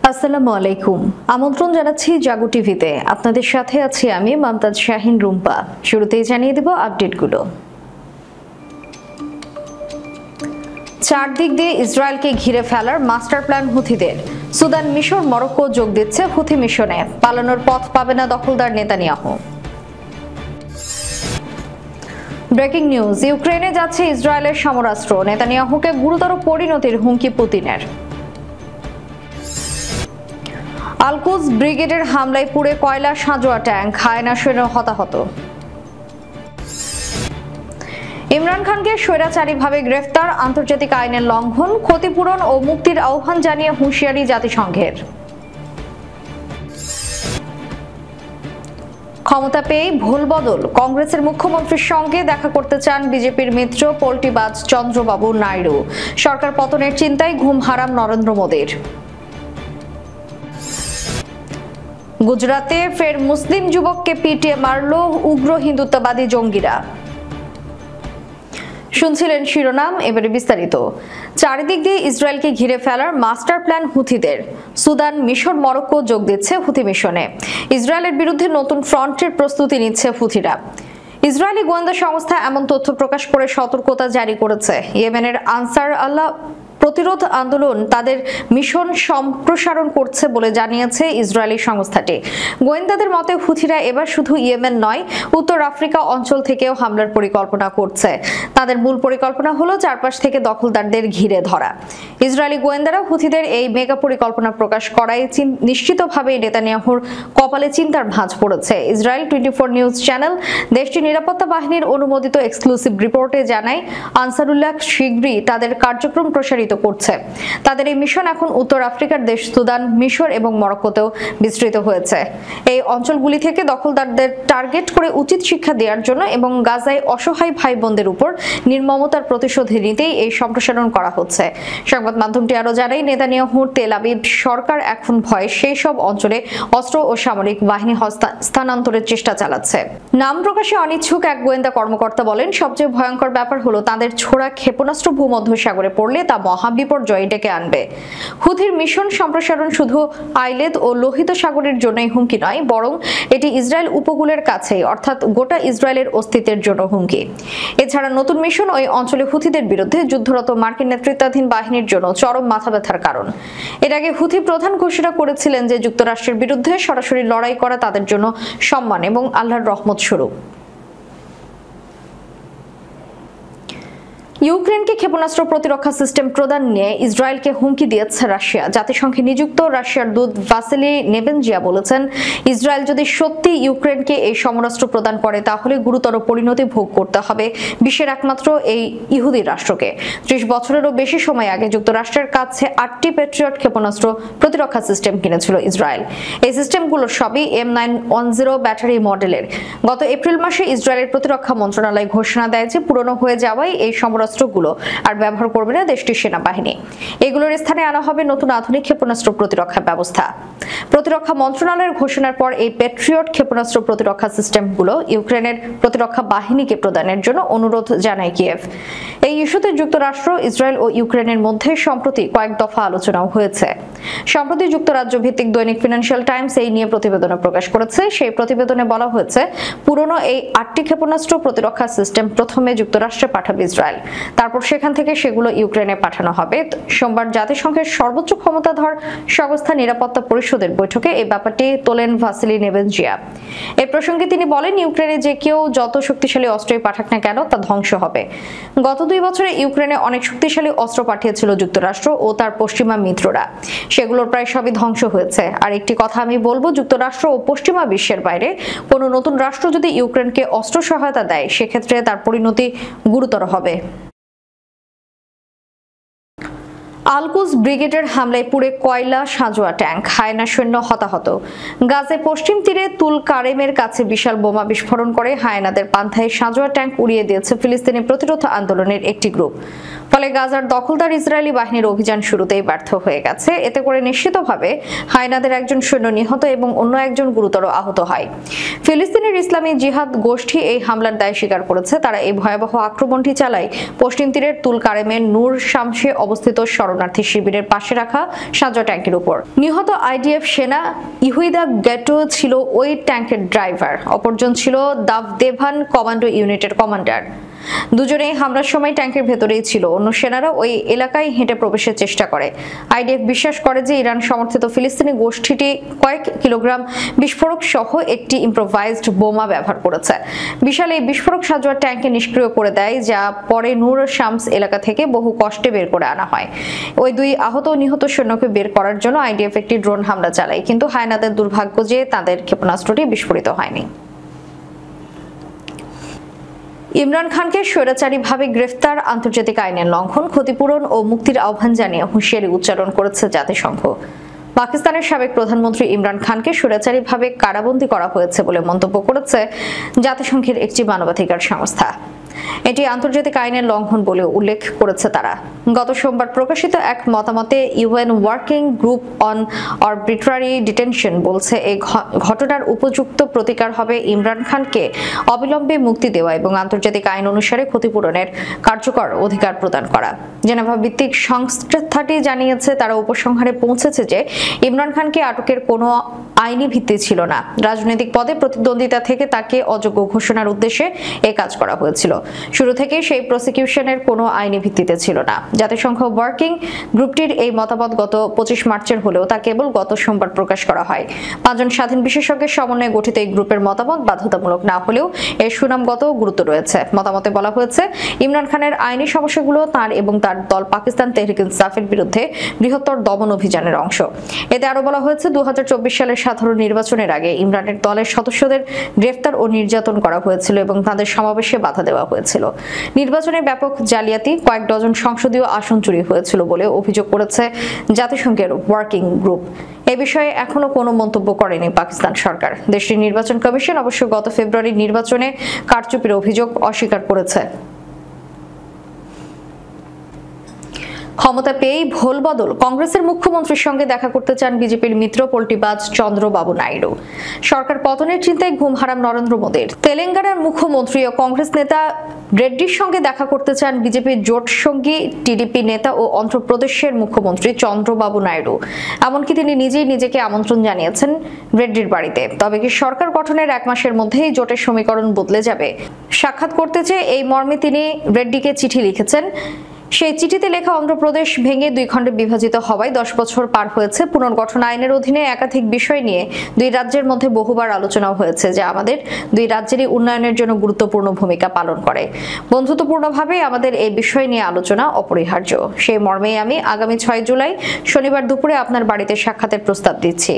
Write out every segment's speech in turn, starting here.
আসসালামু আলাইকুম। আমন্ত্রণ জানাচ্ছি জাগো টিভিতে। আপনাদের সাথে আছি আমি মমতাজ শাহিন রুম্পা। শুরুতেই জানিয়ে দেব আপডেটগুলো। চারদিক দিয়ে ইসরায়েলকে ঘিরে ফেলার মাস্টার প্ল্যান হুথিদের। সুদান, মিশর, মরক্কো যোগ দিচ্ছে হুথি মিশনে। পালানোর পথ পাবে না দখলদার নেতানিয়াহু। ব্রেকিং নিউজ, ইউক্রেনে যাচ্ছে ইসরায়েলের সমরাস্ত্র। নেতানিয়াহুকে গুরুতর পরিণতির হুমকি পুতিনের। আল-কুদস ব্রিগেডের হামলায় পুড়ে কয়লা সাঁজোয়া ট্যাঙ্ক, হায়না সৈন্য হতাহত। ইমরান খানকে স্বৈরাচারীভাবে গ্রেফতার, আন্তর্জাতিক আইনের লঙ্ঘন, ক্ষতিপূরণ ও মুক্তির আহ্বান জানিয়ে হুঁশিয়ারি জাতিসংঘের। ক্ষমতা পেয়ে ভুল বদল, কংগ্রেসের মুখ্যমন্ত্রীর সঙ্গে দেখা করতে চান বিজেপির মিত্র পল্টিবাজ চন্দ্রবাবু নাইডু। সরকার পতনের চিন্তায় ঘুম হারাম নরেন্দ্র মোদীর। গুজরাতে ফের মুসলিম যুবককে পিটিয়ে মারল উগ্র হিন্দুত্ববাদী জঙ্গিরা। শুনছিলেন শিরোনাম, এবারে বিস্তারিত। চারিদিক দিয়ে ইসরায়েলকে ঘিরে ফেলার মাস্টার প্ল্যান হুথিদের। সুদান, মিশর, মরক্কো যোগ দিচ্ছে হুথি মিশনে। ইসরায়েলের বিরুদ্ধে নতুন ফ্রন্টের প্রস্তুতি নিচ্ছে হুথিরা। ইসরায়েলি গোয়েন্দা সংস্থা এমন তথ্য প্রকাশ করে সতর্কতা জারি করেছে। ইয়েমেনের আনসার আল্লাহ প্রতিরোধ আন্দোলন তাদের মিশন সম্প্রসারণ করছে বলে জানিয়েছে ইসরায়েলি সংস্থাটি। গোয়েন্দাদের মতে হুথিরা এবার শুধু ইয়েমেন নয়, উত্তর আফ্রিকা অঞ্চল থেকেও হামলার পরিকল্পনা করছে। তাদের মূল পরিকল্পনা হলো চারপাশ থেকে দখলদারদের ঘিরে ধরা। ইসরায়েলি গোয়েন্দারা হুথিদের এই মেগা পরিকল্পনা প্রকাশ করায় নিশ্চিতভাবেই নেতানিয়াহুর কপালে চিন্তার ভাঁজ পড়েছে। ইসরায়েল 24 নিউজ চ্যানেল দেশটির নিরাপত্তা বাহিনীর অনুমোদিত এক্সক্লুসিভ রিপোর্টে জানায়, আনসারুল্লাহ শীঘ্রই তাদের কার্যক্রম প্রসারিত করছে। তাদের এই মিশন এখন উত্তর আফ্রিকার দেশ সুদান, মিশর এবং মরক্কোতেও বিস্তৃত হয়েছে। এই অঞ্চলগুলি থেকে দখলদারদের টার্গেট করে উচিত শিক্ষা দেওয়ার জন্য এবং গাজায় অসহায় ভাই বোনদের উপর নির্মমতার প্রতিশোধ নিতেই এই সম্প্রসারণ করা হচ্ছে। সংবাদ মাধ্যমটি আরো জানায়, নেতানিয়াহুর তেল আবিব সরকার এখন ভয়ে সেই সব অঞ্চলে অস্ত্র ও সামরিক বাহিনী স্থানান্তরের চেষ্টা চালাচ্ছে। নাম প্রকাশে অনিচ্ছুক এক গোয়েন্দা কর্মকর্তা বলেন, সবচেয়ে ভয়ঙ্কর ব্যাপার হলো তাদের ছোড়া ক্ষেপণাস্ত্র ভূমধ্যসাগরে পড়লে তা মহাবিপর্যয় ডেকে আনবে। হুথির মিশন সম্প্রসারণ শুধু আইলেদ ও লোহিত সাগরের জন্যই হুমকি নয়, বরং এটি ইসরায়েল উপকূলের কাছেই, অর্থাৎ গোটা ইসরায়েলের অস্তিত্বের জন্য হুমকি। এছাড়া নতুন মিশন ওই অঞ্চলে হুথিদের বিরুদ্ধে যুদ্ধরত মার্কিন নেতৃত্বাধীন বাহিনীর জন্য চরম মাথাব্যথার কারণ। এর আগে হুথি প্রধান ঘোষণা করেছিলেন যে যুক্তরাষ্ট্রের বিরুদ্ধে সরাসরি লড়াই করা তাদের জন্য সম্মান এবং আল্লাহর রহমত স্বরূপ। ইউক্রেনকে ক্ষেপণাস্ত্র প্রতিরক্ষা সিস্টেম প্রদান নিয়ে ইসরায়েলকে হুমকি দিয়েছে রাশিয়া। জাতিসংঘে নিযুক্ত রাশিয়ার দূত ভাসিলি নেবেনজিয়া বলেছেন, ইসরায়েল যদি সত্যি ইউক্রেনকে এই সমরাস্ত্র প্রদান করে তাহলে গুরুতর পরিণতি ভোগ করতে হবে বিশ্বের একমাত্র এই ইহুদি রাষ্ট্রকে। 30 বছরেরও বেশি সময় আগে যুক্তরাষ্ট্রের কাছে 8টি প্যাট্রিয়ট ক্ষেপণাস্ত্র প্রতিরক্ষা সিস্টেম কিনেছিল ইসরায়েল। এই সিস্টেমগুলো সবই M910 ব্যাটারি মডেলের। গত এপ্রিল মাসে ইসরায়েলের প্রতিরক্ষা মন্ত্রণালয় ঘোষণা দেয় যে পুরনো হয়ে যাওয়ায় এই সমরাস্ত্রগুলো আর ব্যবহার করবে না দেশটির সেনাবাহিনী। এগুলোর স্থানে আনা হবে নতুন আধুনিক ক্ষেপণাস্ত্র প্রতিরক্ষা ব্যবস্থা। প্রতিরক্ষা মন্ত্রণালয়ের ঘোষণার পর এই প্যাট্রিয়ট ক্ষেপণাস্ত্র প্রতিরক্ষা সিস্টেমগুলো ইউক্রেনের প্রতিরক্ষা বাহিনীকে প্রদানের জন্য অনুরোধ জানায় কিয়েভ। এই ইস্যুতে যুক্তরাষ্ট্র, ইসরায়েল ও ইউক্রেনের মধ্যে সম্প্রতি কয়েক দফা আলোচনাও হয়েছে। সম্প্রতি যুক্তরাজ্য ভিত্তিক দৈনিক ফিনান্সিয়াল টাইমস এই নিয়ে প্রতিবেদন প্রকাশ করেছে। সেই প্রতিবেদনে বলা হয়েছে, পুরনো এই 8টি ক্ষেপণাস্ত্র প্রতিরক্ষা সিস্টেম প্রথমে যুক্তরাষ্ট্রে পাঠাবে ইসরায়েল, তারপর সেখান থেকে সেগুলো ইউক্রেনে পাঠানো হবে। সোমবার জাতিসংঘের সর্বোচ্চ ক্ষমতাধর সংস্থা নিরাপত্তা পরিষদের বৈঠকে এই ব্যাপারটি তোলেন ভাসিলি নেবেনজিয়া। এই প্রসঙ্গে তিনি বলেন, ইউক্রেনে যে কেউ যত শক্তিশালী অস্ত্রই পাঠাক না কেন তা ধ্বংস হবে। গত 2 বছরে ইউক্রেনে অনেক শক্তিশালী অস্ত্র পাঠিয়েছিল যুক্তরাষ্ট্র ও তার পশ্চিমা মিত্ররা, সেগুলোর প্রায় সবই ধ্বংস হয়েছে। আর একটি কথা আমি বলবো, যুক্তরাষ্ট্র ও পশ্চিমা বিশ্বের বাইরে কোনো নতুন রাষ্ট্র যদি ইউক্রেনকে অস্ত্র সহায়তা দেয়, সেক্ষেত্রে তার পরিণতি গুরুতর হবে। আল-কুদস ব্রিগেডের হামলায় পুড়ে কয়লা সাঁজোয়া ট্যাঙ্ক, হায়না সৈন্য হতাহত। গাজায় পশ্চিম তীরে তুল কারেমের কাছে বিশাল বোমা বিস্ফোরণ করে হায়নাদের পান্থায় সাঁজোয়া ট্যাঙ্ক উড়িয়ে দিয়েছে ফিলিস্তিনি প্রতিরোধ আন্দোলনের একটি গ্রুপ। ফলে গাজার দখলদার ইসরায়েলি বাহিনীর অভিযান শুরুতেই ব্যর্থ হয়ে গেছে। এতে করে নিশ্চিতভাবে হায়নাদের একজন সৈন্য নিহত এবং অন্য একজন গুরুতর আহত হয়। ফিলিস্তিনের ইসলামী জিহাদ গোষ্ঠী এই হামলার দায় স্বীকার করেছে। তারা এই ভয়াবহ আক্রমণটি চালায় পশ্চিম তীরের তুল কারেমের নূর শামসে অবস্থিত শরণার্থী শিবিরের পাশে রাখা সাজোয়া ট্যাঙ্কের উপর। নিহত আইডিএফ সেনা ইহুইদা গেটো ছিল ওই ট্যাঙ্কের ড্রাইভার, অপরজন ছিল দাভদেভান কমান্ডো ইউনিটের কমান্ডার। দুজনেই হামলার সময় ট্যাঙ্কের ভেতরেই ছিল। অন্য সেনারা ওই এলাকায় হেঁটে প্রবেশের চেষ্টা করে। আইডিএফ বিশ্বাস করে যে ইরান সমর্থিত ফিলিস্তিনি গোষ্ঠীটি কয়েক কিলোগ্রাম বিস্ফোরক সহ একটি ইম্প্রোভাইজড বোমা ব্যবহার করেছে। বিশাল এই বিস্ফোরক সাজোয়া ট্যাঙ্কে নিষ্ক্রিয় করে দেয়, যা পরে নূর শামস এলাকা থেকে বহু কষ্টে বের করে আনা হয়। ওই দুই আহত ও নিহত সৈন্যকে বের করার জন্য আইডিএফ একটি ড্রোন হামলা চালায়, কিন্তু হায়নাদের দুর্ভাগ্য যে তাদের ক্ষেপণাস্ত্রটি বিস্ফোরিত হয়নি। ইমরান খানকে স্বৈরাচারীভাবে গ্রেফতার, আন্তর্জাতিক আইনের লঙ্ঘন, ক্ষতিপূরণ ও মুক্তির আহ্বান জানিয়ে হুঁশিয়ারি উচ্চারণ করেছে জাতিসংঘ। পাকিস্তানের সাবেক প্রধানমন্ত্রী ইমরান খানকে স্বৈরাচারীভাবে কারাবন্দী করা হয়েছে বলে মন্তব্য করেছে জাতিসংঘের একটি মানবাধিকার সংস্থা। এটি আন্তর্জাতিক আইনের লঙ্ঘন বলে উল্লেখ করেছে তারা। গত সোমবার প্রকাশিত এক মতামতে UN working group on arbitrary detention বলছে, এই ঘটনার উপযুক্ত প্রতিকার হবে ইমরান খানকে অবিলম্বে মুক্তি দেওয়া এবং আন্তর্জাতিক আইন অনুসারে ক্ষতিপূরণের কার্যকর অধিকার প্রদান করা। জেনেভা ভিত্তিক সংস্থাটি জানিয়েছে তারা উপসংহারে পৌঁছেছে যে ইমরান খানকে আটকের কোনো আইনি ভিত্তি ছিল না। রাজনৈতিক পদে প্রতিদ্বন্দ্বিতা থেকে তাকে অযোগ্য ঘোষণার উদ্দেশ্যে এই কাজ করা হয়েছিল। শুরু থেকে সেই প্রসিকিউশনের কোনো আইনি ভিত্তিতে ছিল না। জাতিসংঘ ওয়ার্কিং গ্রুপটির এই মতামত গত 25 মার্চের হলেও তা কেবল গত সোমবার প্রকাশ করা হয়। 5 জন স্বাধীন বিশেষজ্ঞের সমন্বয়ে গঠিত এই গ্রুপের মতামত বাধ্যতামূলক না হলেও এর সুনামগত গুরুত্ব রয়েছে। মতামতে বলা হয়েছে, ইমরান খানের আইনি সমস্যাগুলো তার এবং তার দল পাকিস্তান তেহরিক ইনসাফের বিরুদ্ধে বৃহত্তর দমন অভিযানের অংশ। এতে আরো বলা হয়েছে, 2024 সালের সাধারণ নির্বাচনের আগে ইমরানের দলের সদস্যদের গ্রেফতার ও নির্যাতন করা হয়েছিল এবং তাদের সমাবেশে বাধা দেওয়া হয়েছিল। নির্বাচনে ব্যাপক জালিয়াতি, কয়েক ডজন সংসদীয় আসন চুরি হয়েছিল বলে অভিযোগ করেছে জাতিসংঘের ওয়ার্কিং গ্রুপ। এ বিষয়ে এখনো কোনো মন্তব্য করেনি পাকিস্তান সরকার। দেশটির নির্বাচন কমিশন অবশ্য গত ফেব্রুয়ারির নির্বাচনে কারচুপির অভিযোগ অস্বীকার করেছে। ক্ষমতা পেয়েই ভোল বদল, কংগ্রেসের মুখ্যমন্ত্রীর সঙ্গে দেখা করতে চান বিজেপির মিত্র পল্টিবাজ চন্দ্রবাবু নাইডু। সরকার পতনের চিন্তায় ঘুম হারাম নরেন্দ্র মোদীর। তেলেঙ্গানার মুখ্যমন্ত্রী ও কংগ্রেস নেতা রেড্ডির সঙ্গে দেখা করতে চান বিজেপির জোট সঙ্গী টিডিপি নেতা ও অন্ধ্রপ্রদেশের মুখ্যমন্ত্রী চন্দ্রবাবু নাইডু। এমনকি তিনি নিজেই নিজেকে আমন্ত্রণ জানিয়েছেন রেড্ডির বাড়িতে। তবে কি সরকার গঠনের 1 মাসের মধ্যেই জোটের সমীকরণ বদলে যাবে? সাক্ষাৎ করতে চেয়ে এই মর্মে তিনি রেড্ডিকে চিঠি লিখেছেন। সেই চিঠিতে লেখা, অন্ধ্রপ্রদেশ ভেঙে 2 খণ্ডে বিভাজিত হওয়ায় 10 বছর পার হয়েছে। পুনর্গঠন আইনের অধীনে একাধিক বিষয় নিয়ে 2 রাজ্যের মধ্যে বহুবার আলোচনাও হয়েছে, যা আমাদের 2 রাজ্যেরই উন্নয়নের জন্য গুরুত্বপূর্ণ ভূমিকা পালন করে। বন্ধুত্বপূর্ণভাবে আমাদের এই বিষয় নিয়ে আলোচনা অপরিহার্য। সেই মর্মেই আমি আগামী 6 জুলাই শনিবার দুপুরে আপনার বাড়িতে সাক্ষাতের প্রস্তাব দিচ্ছি।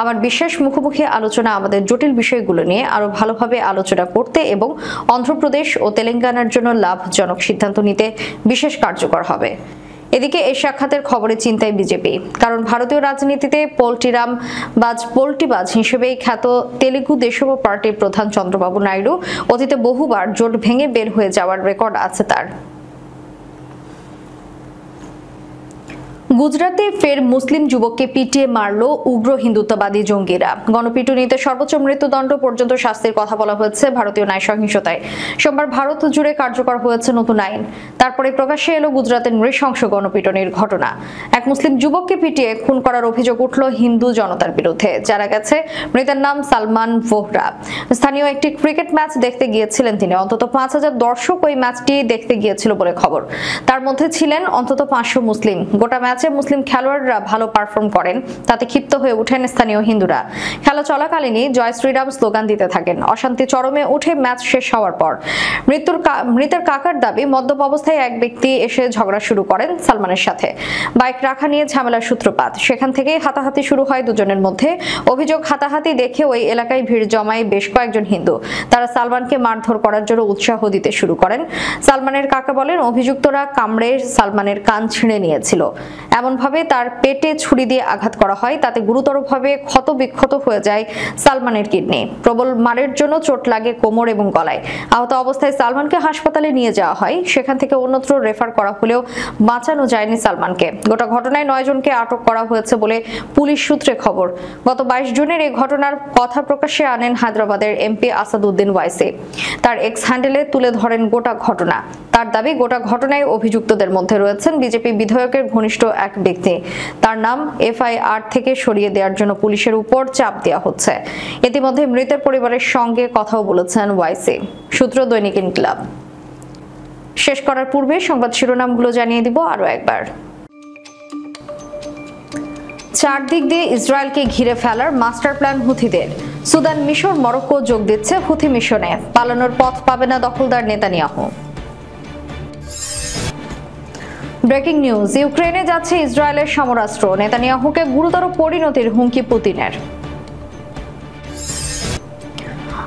আমার বিশ্বাস, মুখোমুখি আলোচনা আমাদের জটিল বিষয়গুলো নিয়ে আরো ভালোভাবে আলোচনা করতে এবং অন্ধ্রপ্রদেশ ও তেলেঙ্গানার জন্য লাভজনক সিদ্ধান্ত নিতে বিশেষ কার্যকর হবে। এদিকে এই সাক্ষাতের খবরে চিন্তায় বিজেপি, কারণ ভারতীয় রাজনীতিতে পল্টিবাজ হিসেবেই খ্যাত তেলুগু দেশম পার্টির প্রধান চন্দ্রবাবু নাইডু অতীতে বহুবার জোট ভেঙে বের হয়ে যাওয়ার রেকর্ড আছে তার। গুজরাতে ফের মুসলিম যুবককে পিটিয়ে মারল উগ্র হিন্দুত্ববাদী জঙ্গিরা। গণপিটুনিতে সর্বোচ্চ মৃত্যুদণ্ড পর্যন্ত শাস্তির কথা বলা হয়েছে ভারতীয় ন্যায় সহিংসতায়। সোমবার ভারত জুড়ে কার্যকর হয়েছে নতুন আইন। তারপরে প্রকাশ্যে এলো গুজরাতের নৃশংস গণপিটুনির ঘটনা। এক মুসলিম যুবককে পিটিয়ে খুন করার অভিযোগ উঠল হিন্দু জনতার বিরুদ্ধে। জানা গেছে, মৃতের নাম সালমান ভোহরা। স্থানীয় একটি ক্রিকেট ম্যাচ দেখতে গিয়েছিলেন তিনি। অন্তত 5000 দর্শক ওই ম্যাচটি দেখতে গিয়েছিল বলে খবর। তার মধ্যে ছিলেন অন্তত 500 মুসলিম। গোটা ম্যাচ মুসলিম খেলোয়াড়রা ভালো পারফর্ম করেন, তাতে ক্ষিপ্ত হয়ে ওঠেন স্থানীয় হিন্দুরা। খেলা চলাকালীনই জয় শ্রীরাম স্লোগান দিতে থাকেন। অশান্তি চরমে ওঠে ম্যাচ শেষ হওয়ার পর। মৃতের কাকার দাবি, মদ্যপ অবস্থায় এক ব্যক্তি এসে ঝগড়া শুরু করেন সালমানের সাথে। বাইক রাখা নিয়ে ঝামেলার সূত্রপাত। সেখান থেকেই হাতাহাতি শুরু হয় দুজনের মধ্যে। অভিযোগ, হাতাহাতি দেখে ওই এলাকায় ভিড় জমায় বেশ কয়েকজন হিন্দু। তারা সালমানকে মারধর করার জন্য উৎসাহ দিতে শুরু করেন। সালমানের কাকা বলেন, অভিযুক্তরা কামড়ে সালমানের কান ছিঁড়ে নিয়েছিল। এমনভাবে তার পেটে ছুরি দিয়ে আঘাত করা হয়, তাতে গুরুতরভাবে ক্ষতবিক্ষত হয়ে যায় সালমানের কিডনি। প্রবল মারের জন্য চোট লাগে কোমর এবং গলায়। আহত অবস্থায় সালমানকে হাসপাতালে নিয়ে যাওয়া হয়, সেখান থেকে অন্যত্র রেফার করা হলেও বাঁচানো যায়নি সালমানকে। গোটা ঘটনায় 9 জনকে আটক করা হয়েছে বলে পুলিশ সূত্রে খবর। গত 22 জুনের এই ঘটনার কথা প্রকাশ্যে আনেন হায়দ্রাবাদের এমপি আসাদুদ্দিন ওয়াইসি। তার এক্স হ্যান্ডেলে তুলে ধরেন গোটা ঘটনা। তার দাবি, গোটা ঘটনায় অভিযুক্তদের মধ্যে রয়েছেন বিজেপি বিধায়কের ঘনিষ্ঠ এক ব্যক্তি। তার নাম এফআইআর থেকে সরিয়ে দেওয়ার জন্য পুলিশের উপর চাপ দেওয়া হচ্ছে। ইতিমধ্যে মৃতের পরিবারের সঙ্গে কথাও বলেছেন ওয়াইসি। সূত্র দৈনিক ইনকিলাব। শেষ করার পূর্বে সংবাদ শিরোনামগুলো জানিয়ে দিব আরো একবার। চারদিক দিয়ে ইসরায়েলকে ঘিরে ফেলার মাস্টার প্ল্যান হুথিদের। সুদান, মিশর, মরক্কো যোগ দিচ্ছে হুথি মিশনে। পালানোর পথ পাবে না দখলদার নেতানিয়াহু। ব্রেকিং নিউজ, ইউক্রেনে যাচ্ছে ইসরায়েলের সমরাস্ত্র। নেতানিয়াহুকে গুরুতর পরিণতির হুমকি পুতিনের।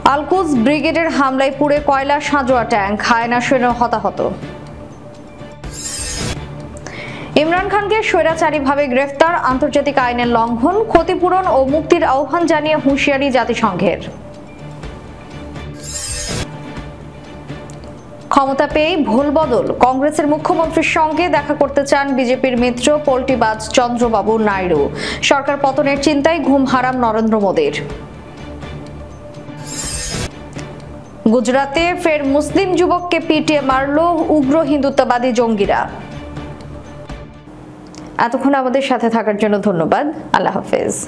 আল-কুদস ব্রিগেডের হামলায় পুড়ে কয়লা সাঁজোয়া ট্যাঙ্ক, হায়না সৈন্য হতাহত। ইমরান খানকে স্বৈরাচারীভাবে গ্রেফতার, আন্তর্জাতিক আইনের লঙ্ঘন, ক্ষতিপূরণ ও মুক্তির আহ্বান জানিয়ে হুঁশিয়ারি জাতিসংঘের। ক্ষমতা পেয়েই ভুল বদল, কংগ্রেসের মুখ্যমন্ত্রীর সঙ্গে দেখা করতে চান বিজেপির মিত্র পল্টিবাজ চন্দ্রবাবু নাইডু। সরকার পতনের চিন্তায় ঘুম হারাম নরেন্দ্র মোদীর। গুজরাতে ফের মুসলিম যুবককে পিটিয়ে মারল উগ্র হিন্দুত্ববাদী জঙ্গিরা। এতক্ষণ আমাদের সাথে থাকার জন্য ধন্যবাদ। আল্লাহ হাফেজ।